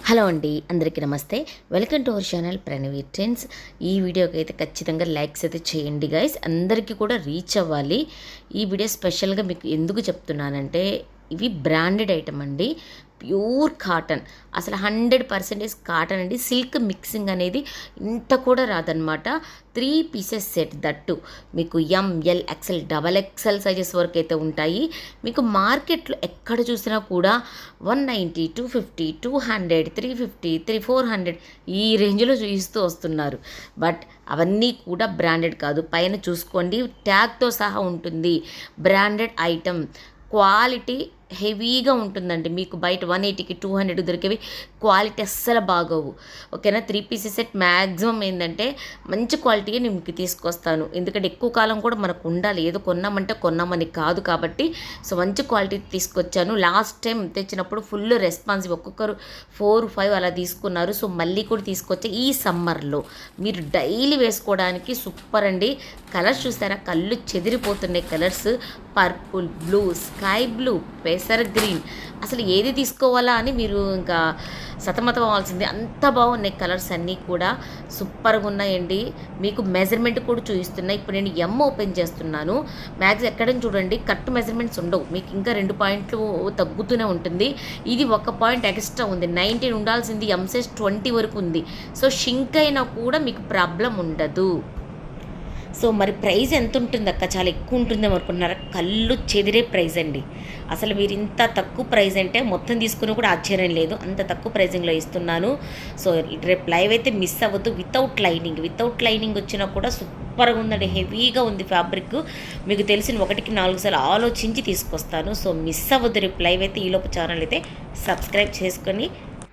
Hello అండి, అందరికీ నమస్తే. Welcome to our channel Pranavi trends. ఈ వీడియోకి అయితే ఖచ్చితంగా లైక్స్ అయితే చేయండి గైస్, అందరికీ కూడా రీచ్ అవ్వాలి. ఈ వీడియో స్పెషల్గా మీకు ఎందుకు చెప్తున్నానంటే, ఇవి బ్రాండెడ్ ఐటమ్ అండి, ప్యూర్ కాటన్, అసలు 100% కాటన్ అండి. సిల్క్ మిక్సింగ్ అనేది ఇంత కూడా రాదనమాట. 3 పీసెస్ సెట్, దట్టు మీకు ML XL XXL సైజెస్ వరకు అయితే ఉంటాయి. మీకు మార్కెట్లో ఎక్కడ చూసినా కూడా 190, 250, 200, 350, 400 ఈ రేంజ్లో చూపిస్తూ వస్తున్నారు. బట్ అవన్నీ కూడా బ్రాండెడ్ కాదు. పైన చూసుకోండి, ట్యాగ్తో సహా ఉంటుంది. బ్రాండెడ్ ఐటమ్, క్వాలిటీ హెవీగా ఉంటుందండి. మీకు బయట 180కి 200 దొరికేవి క్వాలిటీ అస్సలు బాగోవు. ఓకేనా. 3 పీసెస్ సెట్ మ్యాక్సిమం ఏంటంటే మంచి క్వాలిటీగా నేను మీకు తీసుకొస్తాను. ఎందుకంటే ఎక్కువ కాలం కూడా మనకు ఉండాలి, ఏదో కొన్నామంటే కొన్నామని కాదు కాబట్టి. సో మంచి క్వాలిటీ తీసుకొచ్చాను. లాస్ట్ టైం తెచ్చినప్పుడు ఫుల్ రెస్పాన్సివ్, ఒక్కొక్కరు 4, 5 అలా తీసుకున్నారు. సో మళ్ళీ కూడా తీసుకొచ్చా. ఈ సమ్మర్లో మీరు డైలీ వేసుకోవడానికి సూపర్ అండి. కలర్స్ చూసారా, కళ్ళు చెదిరిపోతున్నాయి colours. Purple, blue, sky blue, పెసర్ గ్రీన్, అసలు ఏది తీసుకోవాలా అని మీరు ఇంకా సతమతం అవ్వాల్సిందే. అంత బాగున్నాయి కలర్స్ అన్నీ కూడా, సూపర్గా ఉన్నాయండి. మీకు మెజర్మెంట్ కూడా చూపిస్తున్నాయి. ఇప్పుడు నేను ఓపెన్ చేస్తున్నాను. మ్యాక్స్ ఎక్కడ చూడండి, కరెక్ట్ మెజర్మెంట్స్ ఉండవు, మీకు ఇంకా 2 పాయింట్లు తగ్గుతూనే ఉంటుంది. ఇది 1 పాయింట్ ఎక్స్ట్రా ఉంది. 19 ఉండాల్సింది సైజ్ 20 వరకు ఉంది. సో షింక్ అయినా కూడా మీకు ప్రాబ్లం ఉండదు. సో మరి ప్రైస్ ఎంత ఉంటుంది అక్క, చాలా ఎక్కువ ఉంటుందేమో అనుకుంటున్నారా? కళ్ళు చెదిరే ప్రైస్ అండి. అసలు మీరు ఇంత తక్కువ ప్రైస్ అంటే మొత్తం తీసుకుని కూడా ఆశ్చర్యం లేదు, అంత తక్కువ ప్రైజింగ్లో ఇస్తున్నాను. సో రేపు లైవ్ అయితే మిస్ అవ్వద్దు. వితౌట్ లైనింగ్ వచ్చినా కూడా సూపర్గా ఉందండి. హెవీగా ఉంది ఫ్యాబ్రిక్. మీకు తెలిసిన 1కి 4 సార్లు ఆలోచించి తీసుకొస్తాను. సో మిస్ అవ్వద్దు రేపు లైవ్ అయితే. ఈలోపు ఛానల్ అయితే సబ్స్క్రైబ్ చేసుకొని